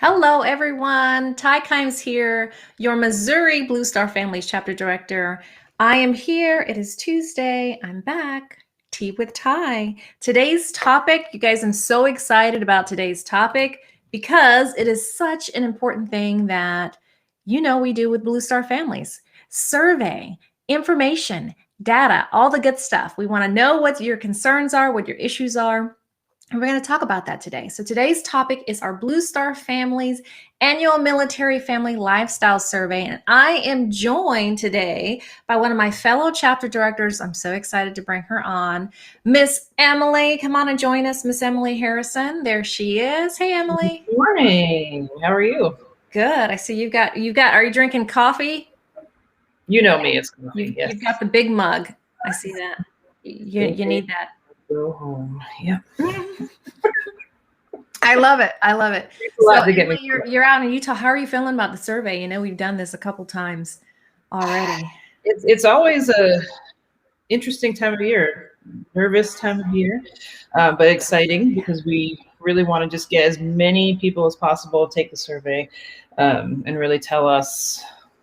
Hello, everyone. Tai Kimes here, your Missouri Blue Star Families Chapter Director. I am here. It is Tuesday. I'm back. Tea with Tai. Today's topic, you guys, I'm so excited about today's topic because it is such an important thing that we do with Blue Star Families. Survey, information, data, all the good stuff. We want to know what your concerns are, what your issues are. And we're going to talk about that today. So today's topic is our Blue Star Families Annual Military Family Lifestyle Survey. And I am joined today by one of my fellow chapter directors. I'm so excited to bring her on. Miss Emily, come on and join us. Miss Emily Harrison. There she is. Hey, Emily. Good morning. How are you? Good. I see you've got, are you drinking coffee? You know me. It's coffee. Yes. You've got the big mug. I see that. You need that. Go home. Yeah. I love it. I love it. So, Emily, you're out in Utah. How are you feeling about the survey? We've done this a couple times already. It's always a interesting time of year, nervous time of year, but exciting because we really want to just get as many people as possible to take the survey and really tell us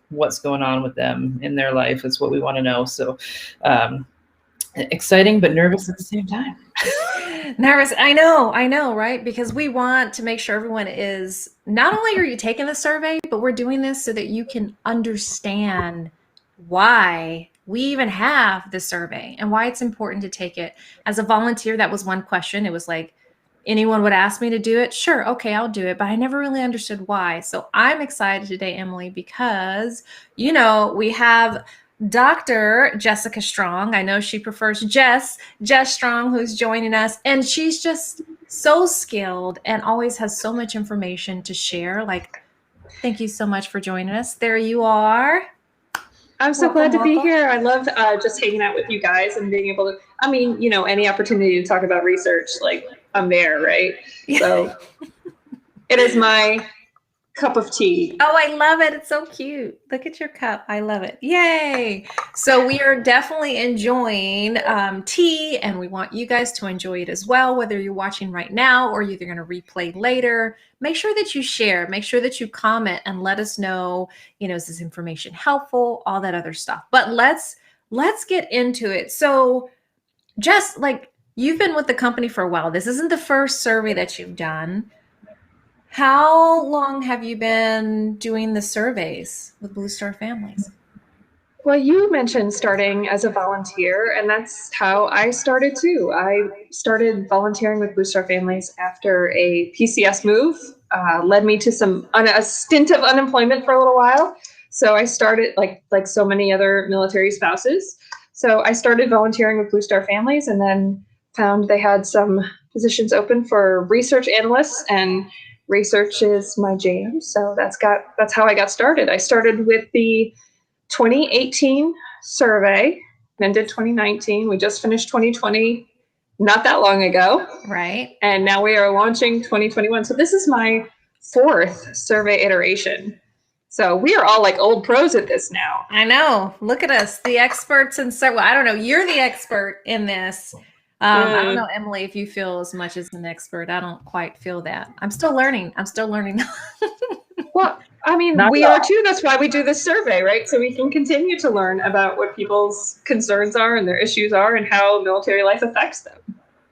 what's going on with them in their life. It's what we want to know. So exciting, but nervous at the same time. Nervous. I know, right? Because we want to make sure everyone is, not only are you taking the survey, but we're doing this so that you can understand why we even have the survey and why it's important to take it. As a volunteer, that was one question. It was like, anyone would ask me to do it. Sure. Okay, I'll do it. But I never really understood why. So I'm excited today, Emily, because, we have Dr. Jessica Strong. I know she prefers Jess Strong, who's joining us. And she's just so skilled and always has so much information to share. Thank you so much for joining us. There you are. I'm so glad to be here. I love just hanging out with you guys and being able to, any opportunity to talk about research, I'm there, right? So it is my cup of tea. Oh, I love it. It's so cute. Look at your cup. I love it. Yay. So we are definitely enjoying tea, and we want you guys to enjoy it as well, whether you're watching right now or you're going to replay later. Make sure that you share, make sure that you comment and let us know, is this information helpful, all that other stuff. But let's get into it. So Jess, you've been with the company for a while. This isn't the first survey that you've done. How long have you been doing the surveys with Blue Star Families? Well, you mentioned starting as a volunteer, and that's how I started too. I started volunteering with Blue Star Families after a PCS move led me to a stint of unemployment for a little while. So I started like so many other military spouses. So I started volunteering with Blue Star Families, and then found they had some positions open for research analysts, and research is my jam. So that's how I got started. I started with the 2018 survey, then did 2019. We just finished 2020 not that long ago. Right. And now we are launching 2021. So this is my fourth survey iteration. So we are all old pros at this now. I know. Look at us, the experts in well, I don't know. You're the expert in this. I don't know, Emily, if you feel as much as an expert. I don't quite feel that. I'm still learning. Well, we are too. That's why we do this survey, right? So we can continue to learn about what people's concerns are and their issues are and how military life affects them.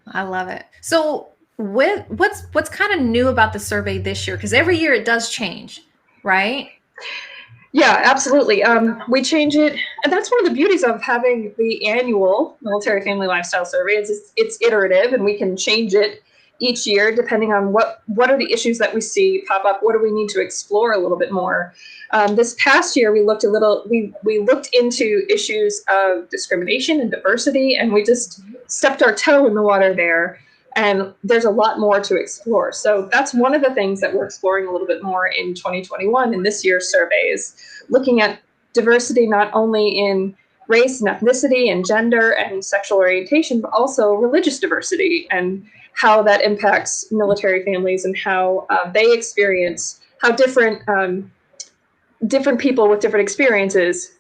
I love it. So what's kind of new about the survey this year? Because every year it does change, right? Yeah, absolutely. We change it. And that's one of the beauties of having the annual Military Family Lifestyle Survey. It's iterative, and we can change it each year depending on what are the issues that we see pop up. What do we need to explore a little bit more? This past year, we looked into issues of discrimination and diversity, and we just stepped our toe in the water there. And there's a lot more to explore. So that's one of the things that we're exploring a little bit more in 2021 in this year's surveys, looking at diversity not only in race and ethnicity and gender and sexual orientation, but also religious diversity and how that impacts military families and how they experience, how different people with different experiences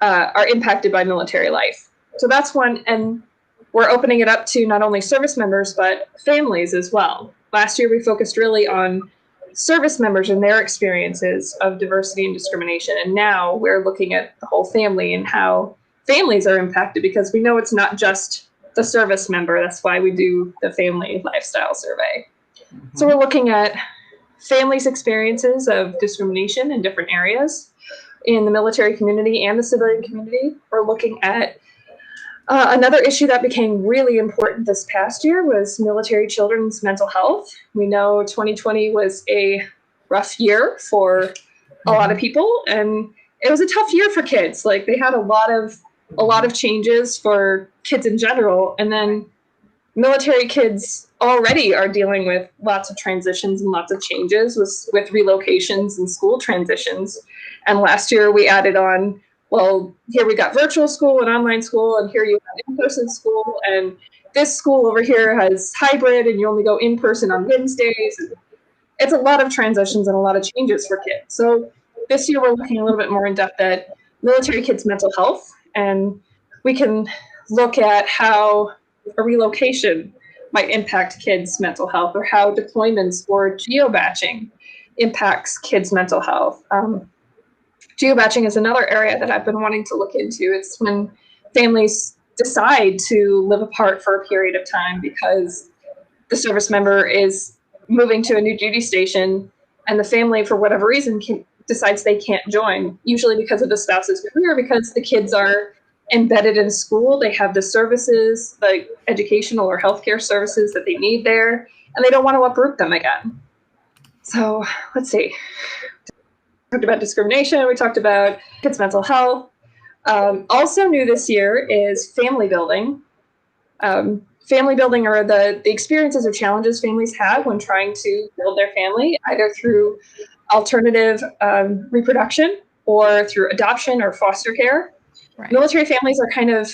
are impacted by military life. So that's one. And we're opening it up to not only service members, but families as well. Last year, we focused really on service members and their experiences of diversity and discrimination. And now we're looking at the whole family and how families are impacted, because we know it's not just the service member. That's why we do the family lifestyle survey. So we're looking at families' experiences of discrimination in different areas in the military community and the civilian community. We're looking at another issue that became really important this past year was military children's mental health. We know 2020 was a rough year for a lot of people, and it was a tough year for kids. Like, they had a lot of changes for kids in general, and then military kids already are dealing with lots of transitions and lots of changes with relocations and school transitions. And last year we added on, well, here we got virtual school and online school, and here you have in-person school, and this school over here has hybrid, and you only go in person on Wednesdays. It's a lot of transitions and a lot of changes for kids. So this year we're looking a little bit more in depth at military kids' mental health, and we can look at how a relocation might impact kids' mental health, or how deployments or geobatching impacts kids' mental health. Geobatching is another area that I've been wanting to look into. It's when families decide to live apart for a period of time because the service member is moving to a new duty station, and the family, for whatever reason, decides they can't join, usually because of the spouse's career, because the kids are embedded in school. They have the services, like educational or healthcare services that they need there, and they don't want to uproot them again. So let's see. We talked about discrimination. We talked about kids' mental health. Also new this year is family building. Family building are the experiences or challenges families have when trying to build their family, either through alternative reproduction or through adoption or foster care. Right. Military families are kind of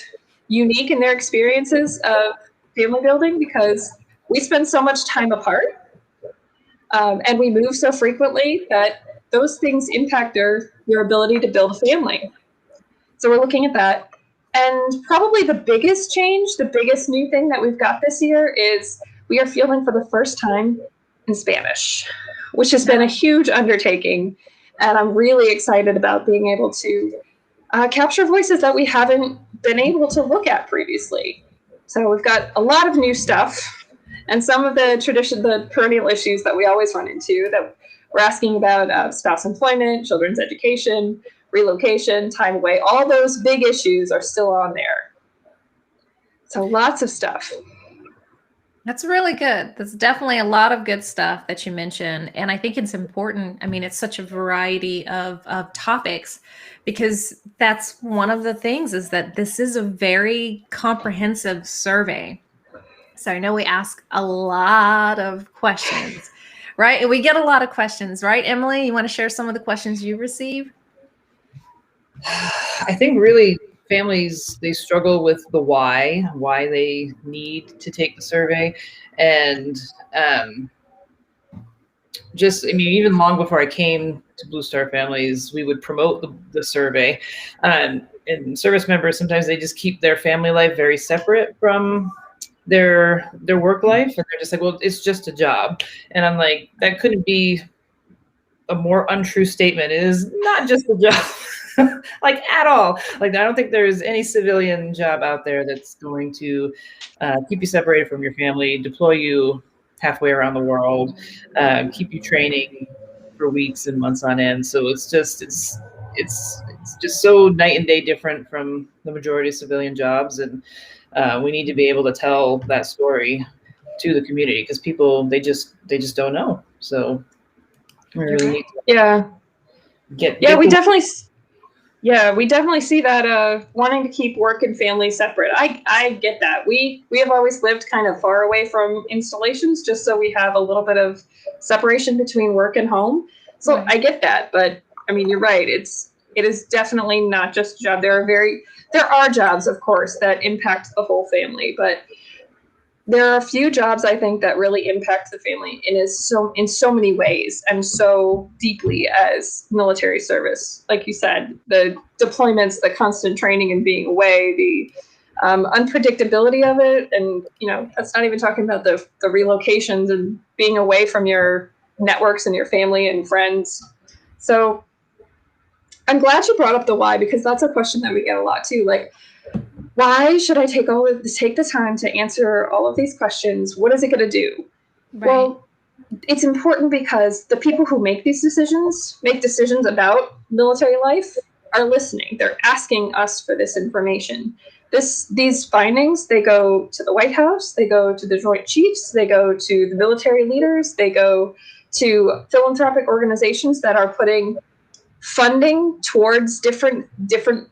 unique in their experiences of family building because we spend so much time apart, and we move so frequently that those things impact your ability to build a family. So we're looking at that. And probably the biggest change, the biggest new thing that we've got this year is we are fielding for the first time in Spanish, which has been a huge undertaking. And I'm really excited about being able to capture voices that we haven't been able to look at previously. So we've got a lot of new stuff, and some of the perennial issues that we always run into that we're asking about, spouse employment, children's education, relocation, time away, all those big issues are still on there. So lots of stuff. That's really good. That's definitely a lot of good stuff that you mentioned. And I think it's important. I mean, it's such a variety of topics, because that's one of the things, is that this is a very comprehensive survey. So I know we ask a lot of questions, right? And we get a lot of questions, right? Emily, you want to share some of the questions you receive? I think really families, they struggle with the why they need to take the survey. And even long before I came to Blue Star Families, we would promote the survey. And service members, sometimes they just keep their family life very separate from their work life. And they're just like, well, it's just a job. And I'm like, that couldn't be a more untrue statement. It is not just a job. Like, at all. Like, I don't think there's any civilian job out there that's going to keep you separated from your family, deploy you halfway around the world, keep you training for weeks and months on end. So it's just so night and day different from the majority of civilian jobs, and we need to be able to tell that story to the community, because people, they just don't know. So we really need to we definitely see that wanting to keep work and family separate. I get that. We have always lived kind of far away from installations, just so we have a little bit of separation between work and home. So I get that, but I mean, you're right. It is definitely not just a job. There are jobs, of course, that impact the whole family, but there are a few jobs, I think, that really impact the family in so many ways and so deeply as military service. Like you said, the deployments, the constant training and being away, the unpredictability of it. And, that's not even talking about the relocations and being away from your networks and your family and friends. So I'm glad you brought up the why, because that's a question that we get a lot too. Like, why should I take the time to answer all of these questions? What is it going to do? Right. Well, it's important because the people who make these decisions, make decisions about military life, are listening. They're asking us for this information. These findings, they go to the White House, they go to the Joint Chiefs, they go to the military leaders, they go to philanthropic organizations that are putting funding towards different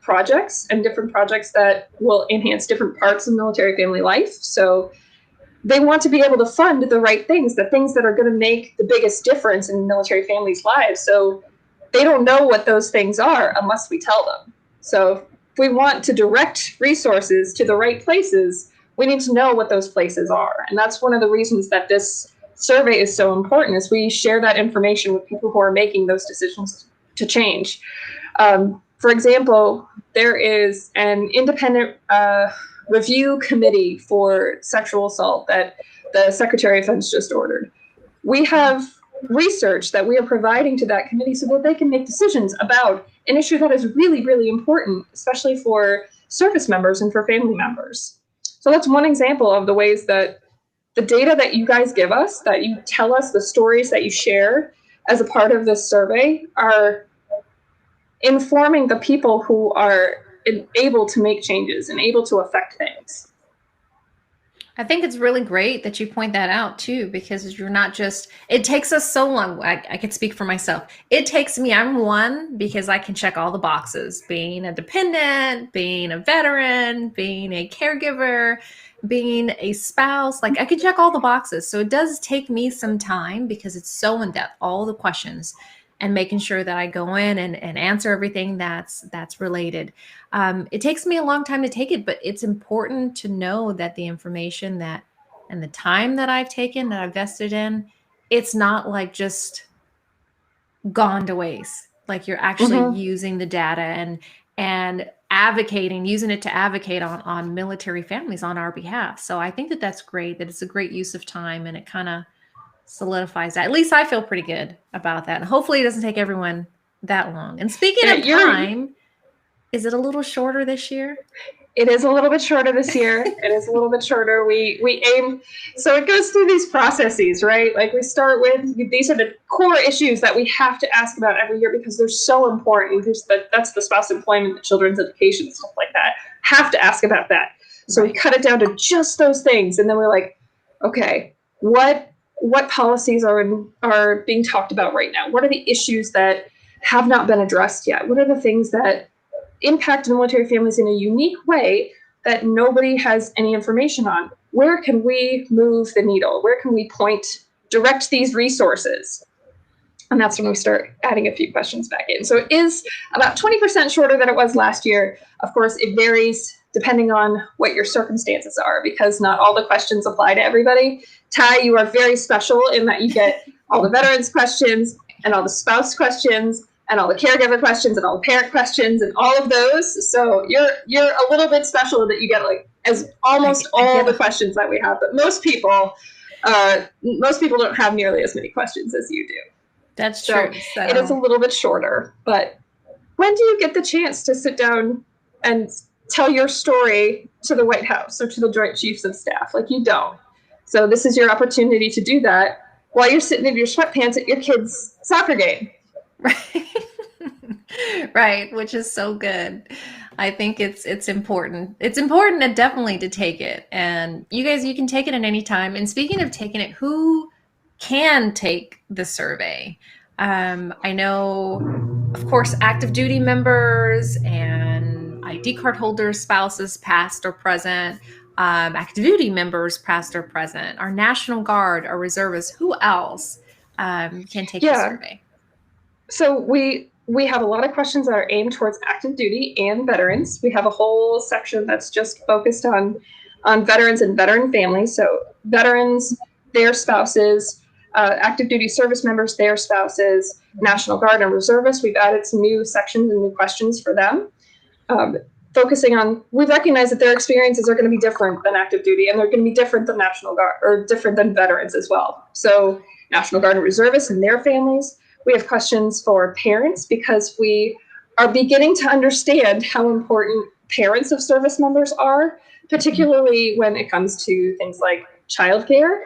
projects, and different projects that will enhance different parts of military family life. So they want to be able to fund the right things, the things that are going to make the biggest difference in military families' lives. So they don't know what those things are unless we tell them. So if we want to direct resources to the right places, we need to know what those places are. And that's one of the reasons that this survey is so important, is we share that information with people who are making those decisions to change. For example, there is an independent review committee for sexual assault that the Secretary of Defense just ordered. We have research that we are providing to that committee so that they can make decisions about an issue that is really, really important, especially for service members and for family members. So that's one example of the ways that the data that you guys give us, that you tell us, the stories that you share as a part of this survey, are informing the people who are able to make changes and able to affect things. I think it's really great that you point that out too, because you're not just, it takes us so long. I can speak for myself. It takes me, I'm one, because I can check all the boxes, being a dependent, being a veteran, being a caregiver, being a spouse, like I can check all the boxes. So it does take me some time because it's so in depth, all the questions, and making sure that I go in and answer everything that's related. It takes me a long time to take it, but it's important to know that the information that and the time that I've taken, that I've vested in, it's not like just gone to waste. Like you're actually using the data and advocating, using it to advocate on military families on our behalf. So I think that that's great, that it's a great use of time, and it kind of solidifies that. At least I feel pretty good about that. And hopefully it doesn't take everyone that long. And speaking of time, is it a little shorter this year? It is a little bit shorter this year. It is a little bit shorter. We aim, so it goes through these processes, right? Like we start with, these are the core issues that we have to ask about every year because they're so important. That's the spouse employment, the children's education, stuff like that. Have to ask about that. So we cut it down to just those things. And then we're like, okay, what policies are being talked about right now? What are the issues that have not been addressed yet? What are the things that impact military families in a unique way that nobody has any information on? Where can we move the needle? Where can we direct these resources? And that's when we start adding a few questions back in. So it is about 20% shorter than it was last year. Of course, it varies depending on what your circumstances are, because not all the questions apply to everybody. Tai, you are very special in that you get all the veterans questions and all the spouse questions and all the caregiver questions and all the parent questions and all of those. So you're a little bit special that you get like as almost all the questions that we have. But most people don't have nearly as many questions as you do. That's true. So it is a little bit shorter. But when do you get the chance to sit down and tell your story to the White House or to the Joint Chiefs of Staff? Like, you don't. So this is your opportunity to do that while you're sitting in your sweatpants at your kid's soccer game. Right. Right, which is so good. I think it's important. It's important definitely to take it. And you guys, you can take it at any time. And speaking of taking it, who can take the survey? I know, of course, active duty members and ID card holders, spouses, past or present, active duty members, past or present, our National Guard, our reservists. Who else can take the survey? So we have a lot of questions that are aimed towards active duty and veterans. We have a whole section that's just focused on veterans and veteran families. So veterans, their spouses, active duty service members, their spouses, National Guard and reservists. We've added some new sections and new questions for them. Focusing on, we recognize that their experiences are going to be different than active duty, and they're going to be different than National Guard or different than veterans as well. So National Guard and reservists and their families. We have questions for parents because we are beginning to understand how important parents of service members are, particularly when it comes to things like childcare,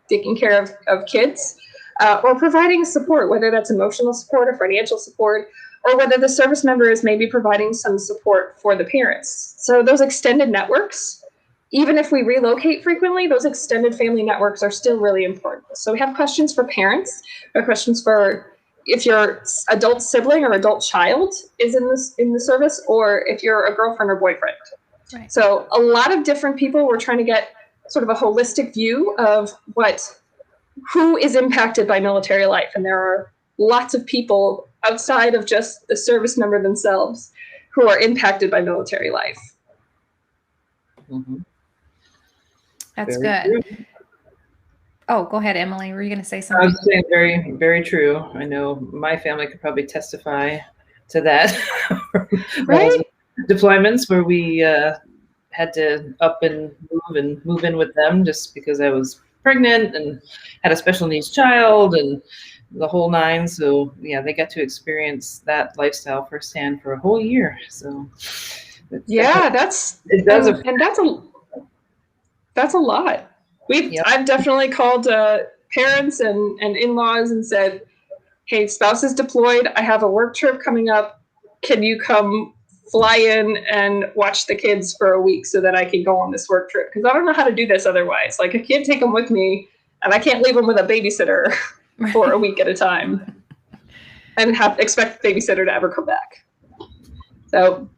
taking care of kids, or providing support, whether that's emotional support or financial support, or whether the service member is maybe providing some support for the parents. So those extended networks, even if we relocate frequently, those extended family networks are still really important. So we have questions for parents, or questions for if your adult sibling or adult child is in the service, or if you're a girlfriend or boyfriend. Right. So a lot of different people, we're trying to get sort of a holistic view of who is impacted by military life. And there are lots of people outside of just the service member themselves who are impacted by military life. Mm-hmm. That's Very good. true. Oh, go ahead, Emily. Were you going to say I something? was saying very, very true. I know my family could probably testify to that. Right? Deployments where we had to up and move in with them just because I was pregnant and had a special needs child and the whole nine. So yeah, they got to experience that lifestyle firsthand for a whole year. So Yeah, it does. and that's a lot. Yep. I've definitely called parents and in-laws and said, hey, spouse is deployed. I have a work trip coming up. Can you come fly in and watch the kids for a week so that I can go on this work trip? Because I don't know how to do this otherwise. Like, I can't take them with me, and I can't leave them with a babysitter for a week at a time and expect the babysitter to ever come back. So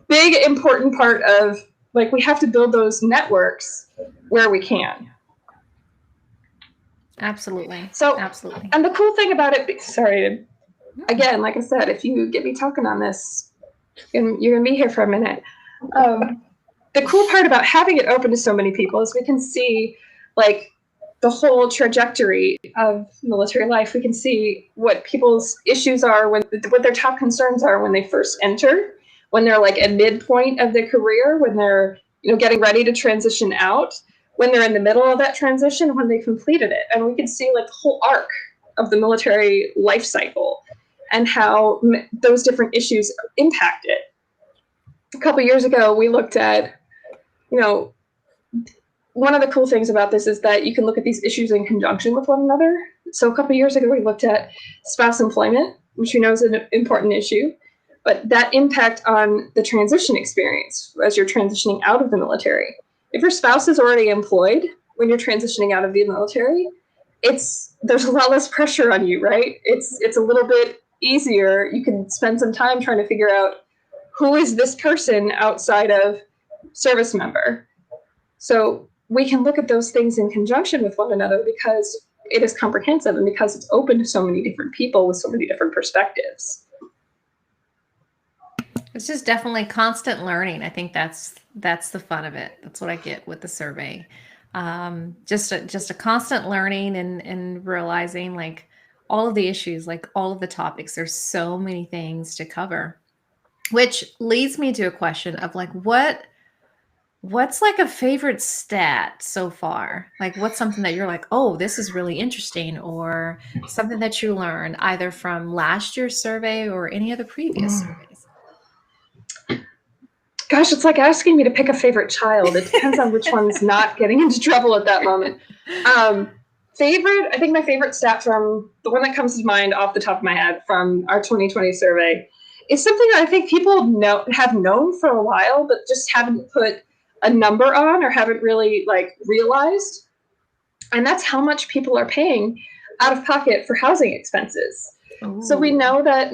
big, important part of, like, we have to build those networks where we can. Absolutely. So, absolutely. And the cool thing about it, sorry, again, like I said, if you get me talking on this, you're going to be here for a minute. The cool part about having it open to so many people is we can see, like, the whole trajectory of military life. We can see what people's issues are, what their top concerns are when they first enter, when they're like at midpoint of their career, when they're getting ready to transition out, when they're in the middle of that transition, when they completed it. And we can see like the whole arc of the military life cycle and how those different issues impact it. A couple years ago, we looked at, one of the cool things about this is that you can look at these issues in conjunction with one another. So a couple years ago, we looked at spouse employment, which we know is an important issue, but that impact on the transition experience as you're transitioning out of the military. If your spouse is already employed when you're transitioning out of the military, there's a lot less pressure on you, right? It's a little bit easier. You can spend some time trying to figure out who is this person outside of service member. So we can look at those things in conjunction with one another because it is comprehensive and because it's open to so many different people with so many different perspectives. It's just definitely constant learning. I think that's the fun of it. That's what I get with the survey. Just a constant learning and realizing like all of the issues, like all of the topics. There's so many things to cover, which leads me to a question of like, what's like a favorite stat so far? Like what's something that you're like, oh, this is really interesting, or something that you learned either from last year's survey or any other previous surveys? Gosh, it's like asking me to pick a favorite child. It depends on which one's not getting into trouble at that moment. I think my favorite stat from the one that comes to mind off the top of my head from our 2020 survey is something that I think people have known for a while, but just haven't put a number on or haven't really like realized. And that's how much people are paying out of pocket for housing expenses. Ooh. So we know that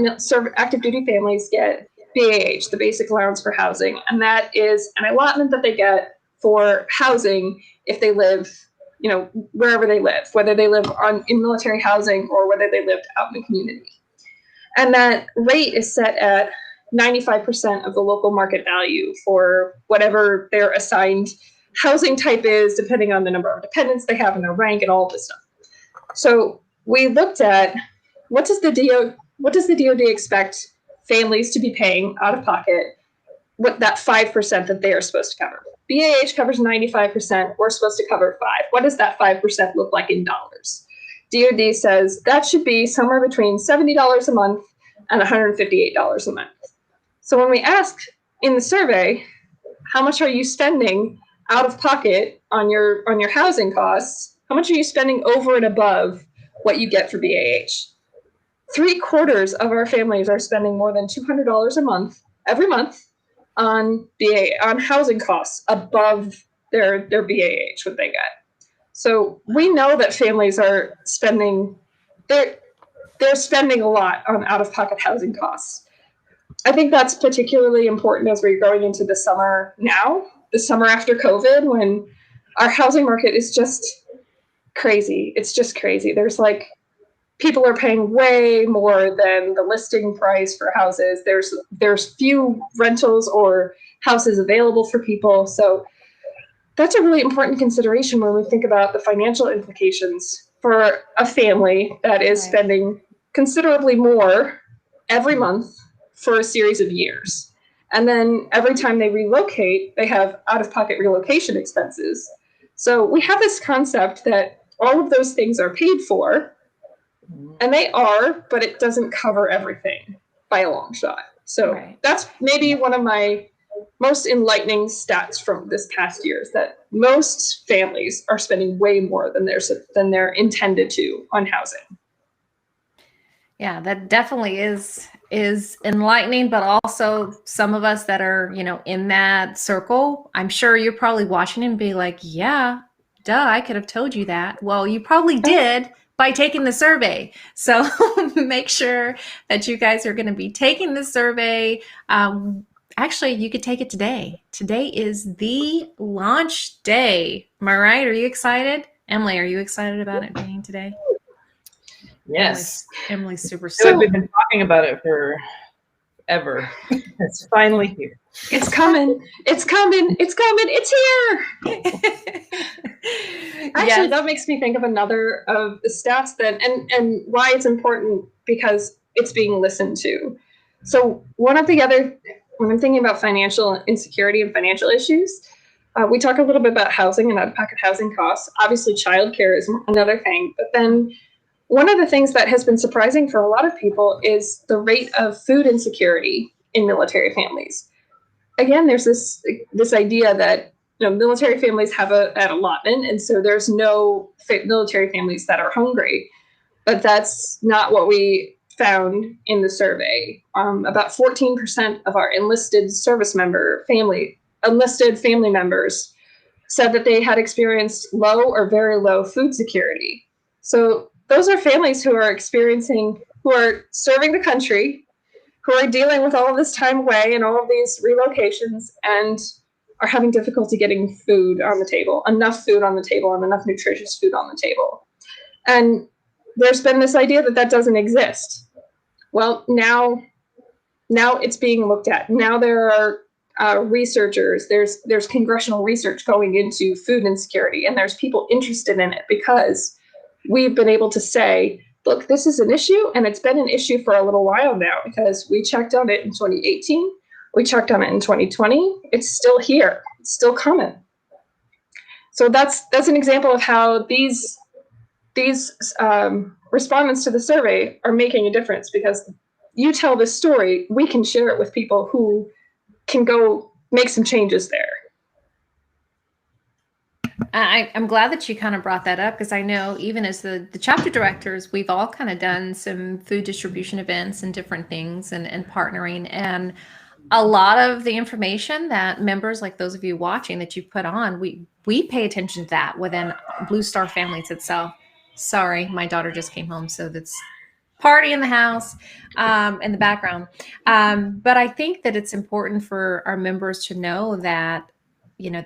active duty families get BAH, the basic allowance for housing, and that is an allotment that they get for housing if they live, wherever they live, whether they live in military housing or whether they lived out in the community. And that rate is set at 95% of the local market value for whatever their assigned housing type is, depending on the number of dependents they have and their rank and all of this stuff. So we looked at what does the DoD expect families to be paying out of pocket, what that 5% that they are supposed to cover. BAH covers 95%, we're supposed to cover 5%. What does that 5% look like in dollars? DoD says that should be somewhere between $70 a month and $158 a month. So when we ask in the survey, how much are you spending out of pocket on your housing costs? How much are you spending over and above what you get for BAH? 3/4 of our families are spending more than $200 a month every month on housing costs above their BAH, what they get. So we know that families are spending they're spending a lot on out-of-pocket housing costs. I think that's particularly important as we're going into the summer now, the summer after COVID, when our housing market is just crazy. It's just crazy. There's like, people are paying way more than the listing price for houses. There's few rentals or houses available for people. So that's a really important consideration when we think about the financial implications for a family that is spending considerably more every month for a series of years. And then every time they relocate, they have out-of-pocket relocation expenses. So we have this concept that all of those things are paid for, and they are, but it doesn't cover everything by a long shot. So that's maybe one of my most enlightening stats from this past year, is that most families are spending way more than they're intended to on housing. Yeah, that definitely is enlightening, but also some of us that are, in that circle, I'm sure you're probably watching and be like, yeah, duh, I could have told you that. Well, you probably did by taking the survey. So make sure that you guys are going to be taking the survey. Actually, you could take it today. Today is the launch day. Am I right? Are you excited? Emily, are you excited about it being today? Yes. Emily's super So we've been talking about it forever. It's finally here. It's coming. It's coming. It's coming. It's here. Actually, that makes me think of another of the stats that, and why it's important, because it's being listened to. So one of the other, when I'm thinking about financial insecurity and financial issues, we talk a little bit about housing and out-of-pocket housing costs. Obviously, childcare is another thing, but then one of the things that has been surprising for a lot of people is the rate of food insecurity in military families. Again, there's this idea that military families have an allotment, and so there's no military families that are hungry. But that's not what we found in the survey. About 14% of our enlisted family members said that they had experienced low or very low food security. So those are families who are serving the country, who are dealing with all of this time away and all of these relocations, and are having difficulty getting food on the table, enough food on the table, and enough nutritious food on the table. And there's been this idea that doesn't exist. Well, now it's being looked at. Now there are researchers, there's congressional research going into food insecurity, and there's people interested in it because we've been able to say, look, this is an issue, and it's been an issue for a little while now, because we checked on it in 2018, we checked on it in 2020, it's still here, it's still coming. So that's an example of how these respondents to the survey are making a difference, because you tell this story, we can share it with people who can go make some changes there. I'm glad that you kind of brought that up, because I know even as the chapter directors, we've all kind of done some food distribution events and different things and partnering. And a lot of the information that members like those of you watching that you put on, we pay attention to that within Blue Star Families itself. Sorry, my daughter just came home, so that's party in the house in the background. But I think that it's important for our members to know that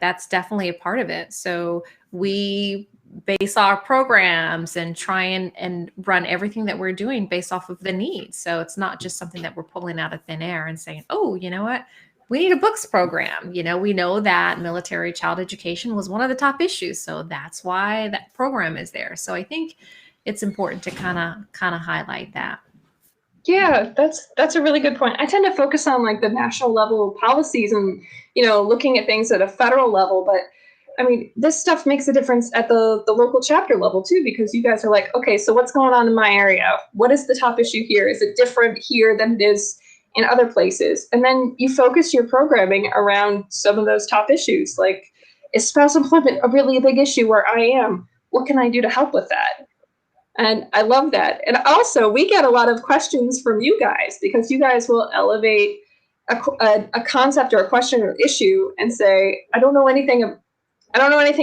that's definitely a part of it. So we base our programs and try and run everything that we're doing based off of the needs. So it's not just something that we're pulling out of thin air and saying, oh, you know what? We need a books program. We know that military child education was one of the top issues. So that's why that program is there. So I think it's important to kind of highlight that. Yeah, that's a really good point. I tend to focus on like the national level policies and, looking at things at a federal level. But I mean, this stuff makes a difference at the local chapter level too, because you guys are like, okay, so what's going on in my area? What is the top issue here? Is it different here than it is in other places? And then you focus your programming around some of those top issues. Like, is spousal employment a really big issue where I am? What can I do to help with that? And I love that. And also, we get a lot of questions from you guys, because you guys will elevate a concept or a question or issue and say, I don't know anything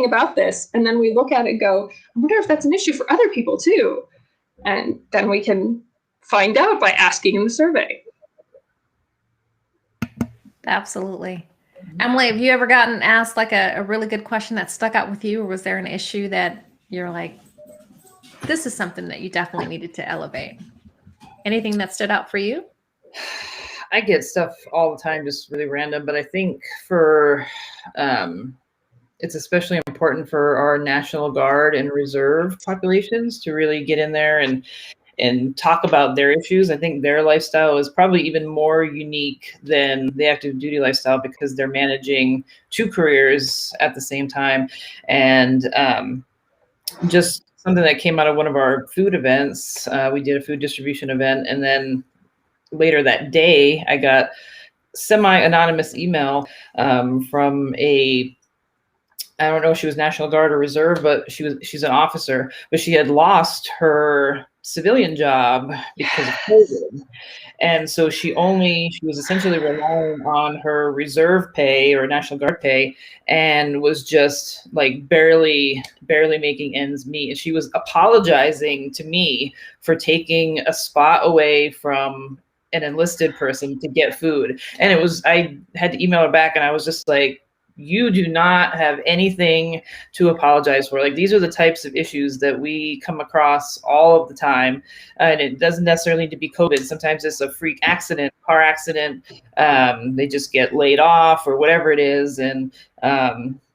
about this. And then we look at it and go, I wonder if that's an issue for other people too. And then we can find out by asking in the survey. Absolutely. Emily, have you ever gotten asked like a really good question that stuck out with you, or was there an issue that you're like, this is something that you definitely needed to elevate? Anything that stood out for you? I get stuff all the time, just really random, but I think for it's especially important for our National Guard and Reserve populations to really get in there and talk about their issues. I think their lifestyle is probably even more unique than the active duty lifestyle, because they're managing 2 careers at the same time. And just something that came out of one of our food events, we did a food distribution event, and then later that day, I got semi-anonymous email from I don't know if she was National Guard or Reserve, but she's an officer, but she had lost her civilian job because of COVID. And so she was essentially relying on her reserve pay or National Guard pay, and was just like barely making ends meet. And she was apologizing to me for taking a spot away from an enlisted person to get food. And I had to email her back, and I was just like, you do not have anything to apologize for. Like, these are the types of issues that we come across all of the time. And it doesn't necessarily need to be COVID. Sometimes it's a freak accident, car accident. They just get laid off or whatever it is. And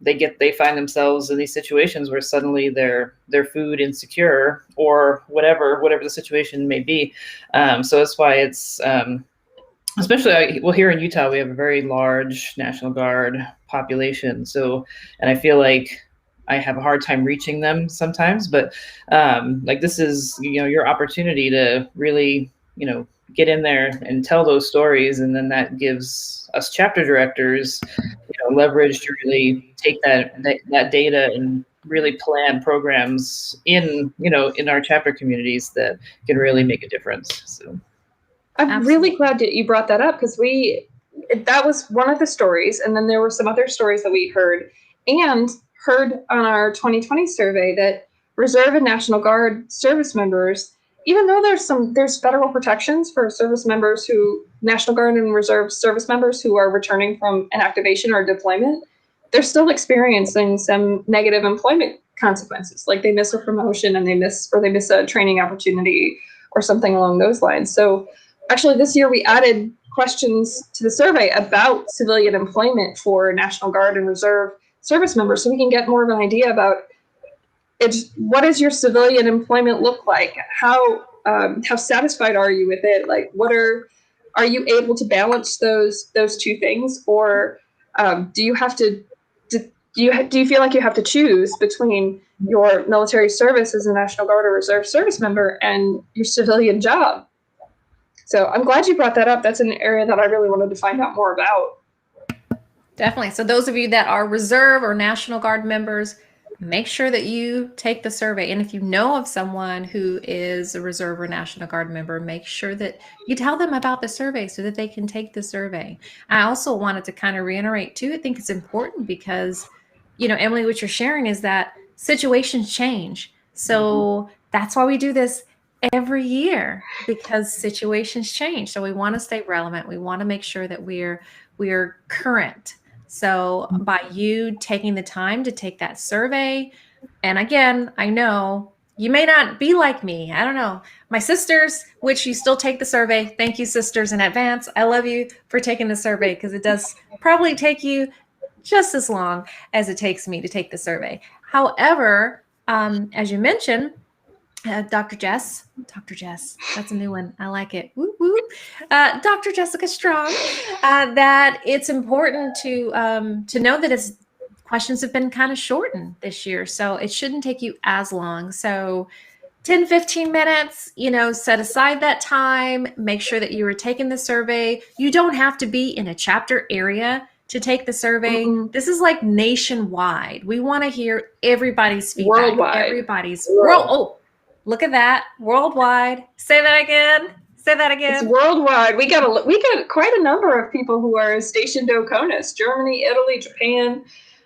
they find themselves in these situations where suddenly they're food insecure, or whatever the situation may be. So that's why it's, especially, here in Utah, we have a very large National Guard population. So, and I feel like I have a hard time reaching them sometimes, but like, this is, your opportunity to really, get in there and tell those stories. And then that gives us chapter directors, leverage to really take that data and really plan programs in our chapter communities that can really make a difference. So. I'm Absolutely. really glad that you brought that up, because that was one of the stories. And then there were some other stories that we heard on our 2020 survey, that Reserve and National Guard service members, even though there's federal protections for National Guard and Reserve service members who are returning from an activation or deployment, they're still experiencing some negative employment consequences. Like, they miss a promotion, and they miss a training opportunity or something along those lines. So actually, this year we added questions to the survey about civilian employment for National Guard and Reserve service members, so we can get more of an idea about what does your civilian employment look like? How satisfied are you with it? Like, are you able to balance those 2 things, or do you feel like you have to choose between your military service as a National Guard or Reserve service member and your civilian job? So I'm glad you brought that up. That's an area that I really wanted to find out more about. Definitely. So those of you that are Reserve or National Guard members, make sure that you take the survey. And if you know of someone who is a Reserve or National Guard member, make sure that you tell them about the survey so that they can take the survey. I also wanted to kind of reiterate too, I think it's important because, Emily, what you're sharing is that situations change. So that's why we do this every year, because situations change. So we want to stay relevant. We want to make sure that we're current. So by you taking the time to take that survey, and again, I know you may not be like me. I don't know. My sisters, which you still take the survey. Thank you, sisters, in advance. I love you for taking the survey, because it does probably take you just as long as it takes me to take the survey. However, as you mentioned, Dr. Jess, that's a new one. I like it. Woo woo. Dr. Jessica Strong, that it's important to know that it's questions have been kind of shortened this year, so it shouldn't take you as long. So 10, 15 minutes, set aside that time, make sure that you are taking the survey. You don't have to be in a chapter area to take the survey. This is like nationwide. We want to hear everybody's feedback. Worldwide. Everybody's world. Oh, look at that. Worldwide. Say that again. Say that again. It's worldwide. We got quite a number of people who are stationed to CONUS: Germany, Italy, Japan.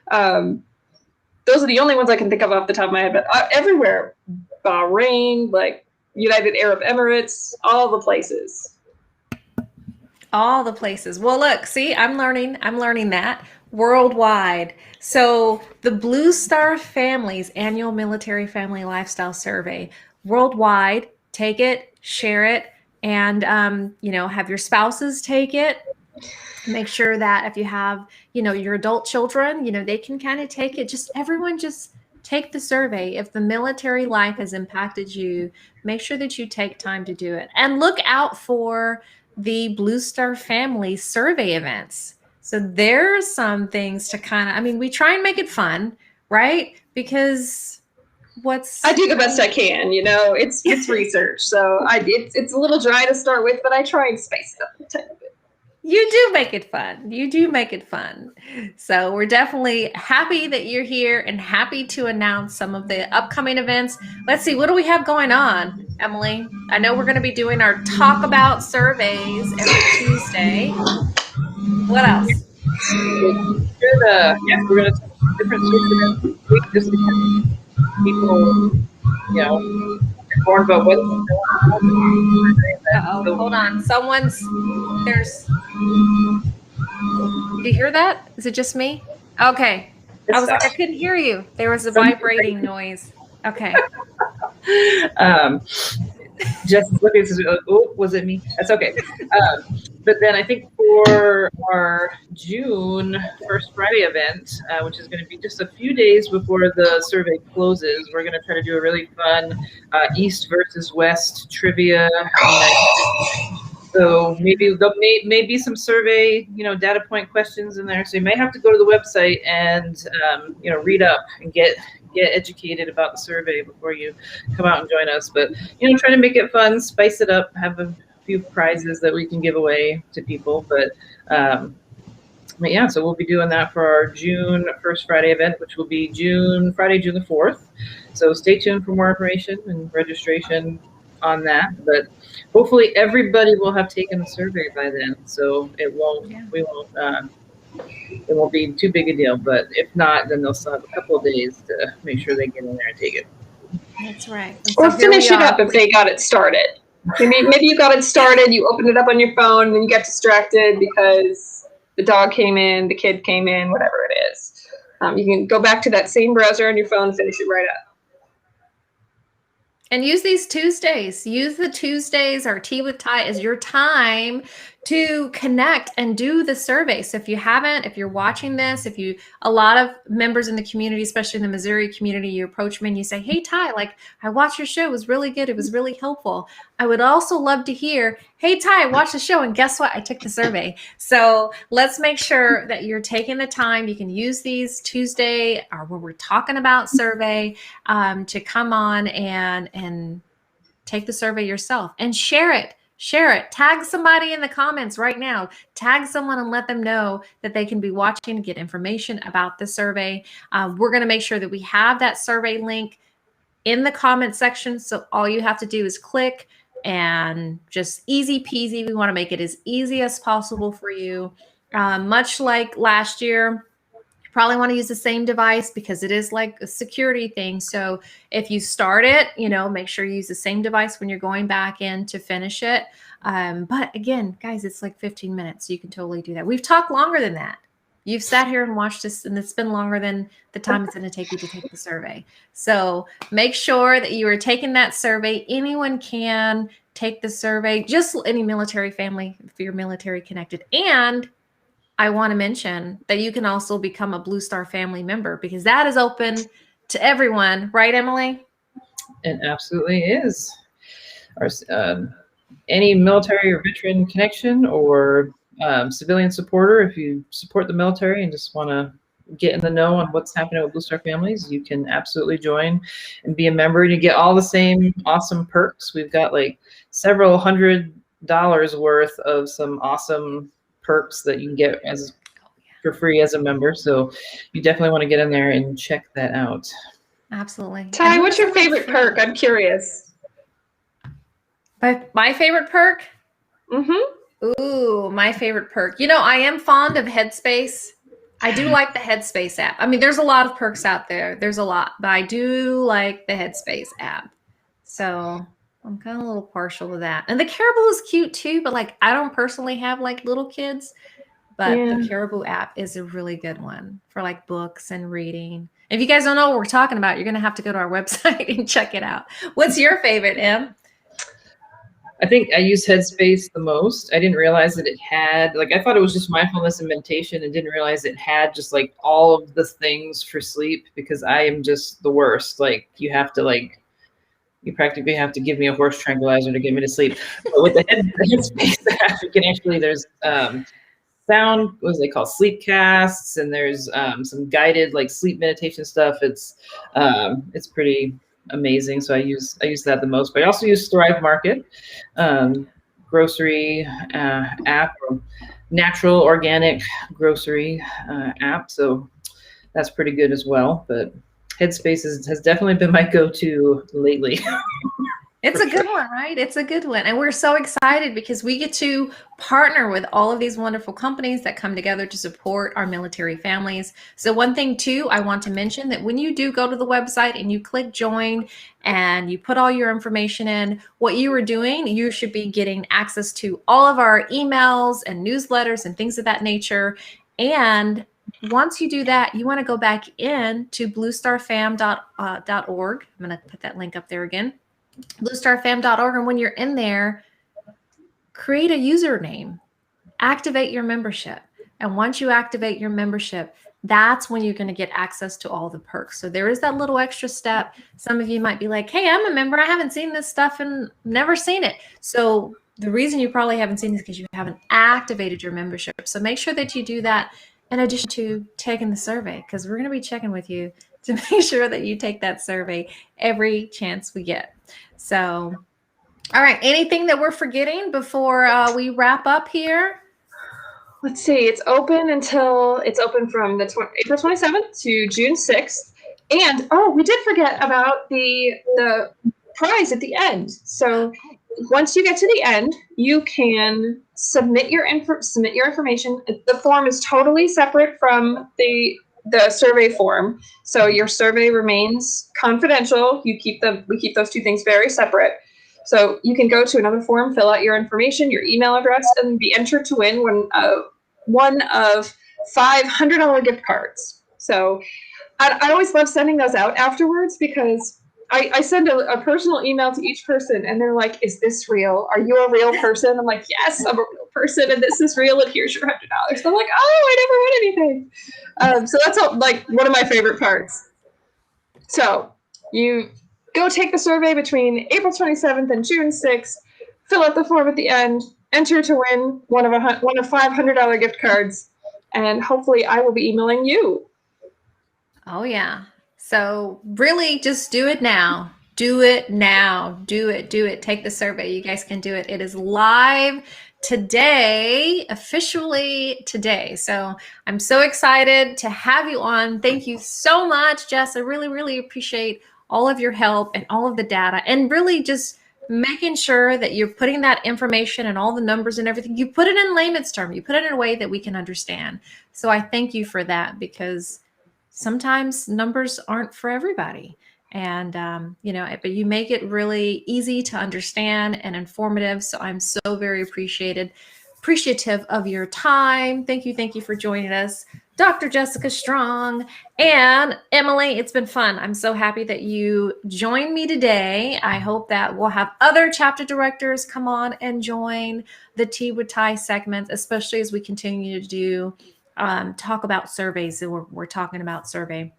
Those are the only ones I can think of off the top of my head, but everywhere. Bahrain, like United Arab Emirates, all the places. All the places. Well, look, see, I'm learning that worldwide. So the Blue Star Family's annual military family lifestyle survey, worldwide, take it, share it, and, have your spouses take it. Make sure that if you have, your adult children, they can kind of take it. Everyone just take the survey. If the military life has impacted you, make sure that you take time to do it. And look out for the Blue Star Family survey events. So there's some things to we try and make it fun, right? Because I do the best I can, it's research. So it's a little dry to start with, but I try and spice it up a tiny bit. You do make it fun. You do make it fun. So we're definitely happy that you're here and happy to announce some of the upcoming events. Let's see, what do we have going on, Emily? I know we're going to be doing our Talk About surveys every Tuesday. What else? We're going to talk different sorts of events this week just to people, informed about what's going on. So, hold on. Did you hear that? Is it just me? Okay. I was like, I couldn't hear you. There was a vibrating noise. Okay. Just looking, oh, was it me? That's okay. But then I think for our June First Friday event, which is going to be just a few days before the survey closes, we're going to try to do a really fun East versus West trivia. So maybe there may be some survey, data point questions in there. So you may have to go to the website and, read up and get educated about the survey before you come out and join us. But, try to make it fun, spice it up, have a few prizes that we can give away to people. But yeah, so we'll be doing that for our June First Friday event, which will be Friday, June the 4th. So stay tuned for more information and registration on that. But hopefully everybody will have taken the survey by then. So it won't be too big a deal, but if not, then they'll still have a couple of days to make sure they get in there and take it. That's right. Or finish it up if they got it started. Maybe you got it started, you opened it up on your phone, and then you get distracted because the dog came in, the kid came in, whatever it is. You can go back to that same browser on your phone and finish it right up. And use these Tuesdays. Use the Tuesdays or Tea with Tai as your time to connect and do the survey. So if you're watching this, a lot of members in the community, especially in the Missouri community, you approach me and you say, hey, Tai, I watched your show. It was really good. It was really helpful. I would also love to hear, hey, Tai, I watched the show and guess what? I took the survey. So let's make sure that you're taking the time. You can use these Tuesday or when we're talking about survey to come on and take the survey yourself and share it. Share it. Tag somebody in the comments right now. Tag someone and let them know that they can be watching and get information about the survey. We're going to make sure that we have that survey link in the comment section. So all you have to do is click and just easy peasy. We want to make it as easy as possible for you. Much like last year, you probably want to use the same device because it is like a security thing. So if you start it, make sure you use the same device when you're going back in to finish it. But again, guys, it's like 15 minutes. So you can totally do that. We've talked longer than that. You've sat here and watched this, and it's been longer than the time it's going to take you to take the survey. So make sure that you are taking that survey. Anyone can take the survey, just any military family, if you're military connected. And I want to mention that you can also become a Blue Star family member because that is open to everyone. Right, Emily? It absolutely is. Any military or veteran connection or civilian supporter, if you support the military and just want to get in the know on what's happening with Blue Star Families, you can absolutely join and be a member. You get all the same awesome perks. We've got like several $100 worth of some awesome perks that you can get for free as a member. So you definitely want to get in there and check that out. Absolutely. Tai, what's your favorite perk? I'm curious. My favorite perk? Mm-hmm. Ooh, my favorite perk. You know, I am fond of Headspace. I do like the Headspace app. I mean, there's a lot of perks out there. There's a lot, but I do like the Headspace app. So I'm kind of a little partial to that. And the Caribou is cute too, but like I don't personally have like little kids, but the Caribou app is a really good one for like books and reading. If you guys don't know what we're talking about, you're going to have to go to our website and check it out. What's your favorite, Em? I think I use Headspace the most. I didn't realize that it had, like, I thought it was just mindfulness and meditation and didn't realize it had just like all of the things for sleep, because I am just the worst. Like you practically have to give me a horse tranquilizer to get me to sleep. But with the Headspace app, you can actually, there's sound, what is they call sleep casts, and there's some guided like sleep meditation stuff. It's pretty amazing. So I use that the most. But I also use Thrive Market, grocery app, or natural organic grocery app. So that's pretty good as well. But Headspace has definitely been my go-to lately. It's a good one, right? It's a good one. And we're so excited because we get to partner with all of these wonderful companies that come together to support our military families. So one thing too, I want to mention that when you do go to the website and you click join and you put all your information in, what you are doing, you should be getting access to all of our emails and newsletters and things of that nature. And once you do that, you want to go back in to bluestarfam.org. I'm going to put that link up there again. bluestarfam.org, and when you're in there, create a username, activate your membership. And once you activate your membership, that's when you're going to get access to all the perks. So there is that little extra step. Some of you might be like, hey, I'm a member. I haven't seen this stuff and never seen it. So the reason you probably haven't seen it is because you haven't activated your membership. So make sure that you do that in addition to taking the survey, because we're going to be checking with you to make sure that you take that survey every chance we get. So, all right, anything that we're forgetting before we wrap up here? Let's see, it's open from the April 27th to June 6th. And, we did forget about the prize at the end. So once you get to the end, you can submit your information. The form is totally separate from the survey form. So your survey remains confidential. We keep those two things very separate. So you can go to another form, fill out your information, your email address, and be entered to win one of $500 gift cards. So I always love sending those out afterwards, because I send a personal email to each person, and they're like, is this real? Are you a real person? I'm like, yes, I'm a real person, and this is real, and here's your $100. So I'm like, I never won anything. So that's like one of my favorite parts. So you go take the survey between April 27th and June 6th, fill out the form at the end, enter to win one of $500 gift cards, and hopefully I will be emailing you. Oh, yeah. So really just do it now. Do it now. Do it. Take the survey. You guys can do it. It is live today, officially today. So I'm so excited to have you on. Thank you so much, Jess. I really, really appreciate all of your help and all of the data, and really just making sure that you're putting that information and all the numbers and everything. You put it in layman's terms. You put it in a way that we can understand. So I thank you for that, because sometimes numbers aren't for everybody. And, but you make it really easy to understand and informative. So I'm so very appreciative of your time. Thank you for joining us, Dr. Jessica Strong and Emily. It's been fun. I'm so happy that you joined me today. I hope that we'll have other chapter directors come on and join the Tea with Tai segments, especially as we continue to do talk about surveys. So we're talking about survey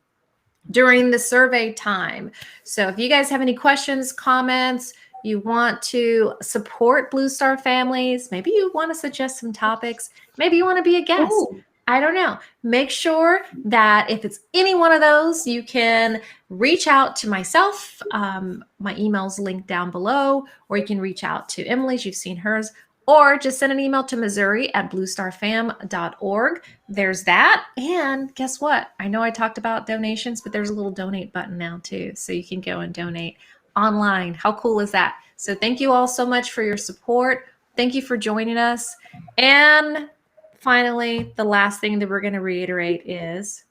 during the survey time. So if you guys have any questions, comments, you want to support Blue Star Families, maybe you want to suggest some topics, maybe you want to be a guest. Ooh. I don't know. Make sure that if it's any one of those, you can reach out to myself. My email's linked down below, or you can reach out to Emily's. You've seen hers. Or just send an email to Missouri@bluestarfam.org. There's that. And guess what? I know I talked about donations, but there's a little donate button now too. So you can go and donate online. How cool is that? So thank you all so much for your support. Thank you for joining us. And finally, the last thing that we're going to reiterate is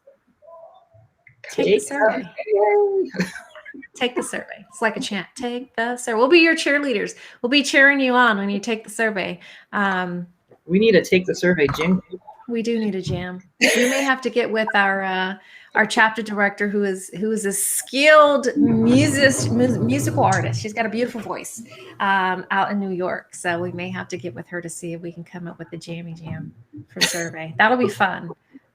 take the survey. Take the survey. It's like a chant. Take the survey. We'll be your cheerleaders. We'll be cheering you on when you take the survey. We need to take the survey, Jim. We do need a jam. We may have to get with our chapter director, who is a skilled musical artist. She's got a beautiful voice out in New York. So we may have to get with her to see if we can come up with a jammy jam for survey. That'll be fun.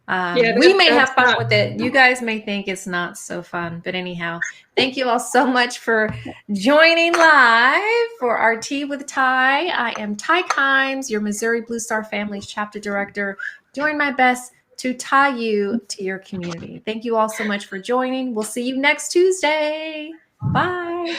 We may have fun with it. You guys may think it's not so fun, but anyhow, thank you all so much for joining live for our Tea with Tai. I am Tai Kimes, your Missouri Blue Star Families Chapter Director, doing my best to tie you to your community. Thank you all so much for joining. We'll see you next Tuesday. Bye.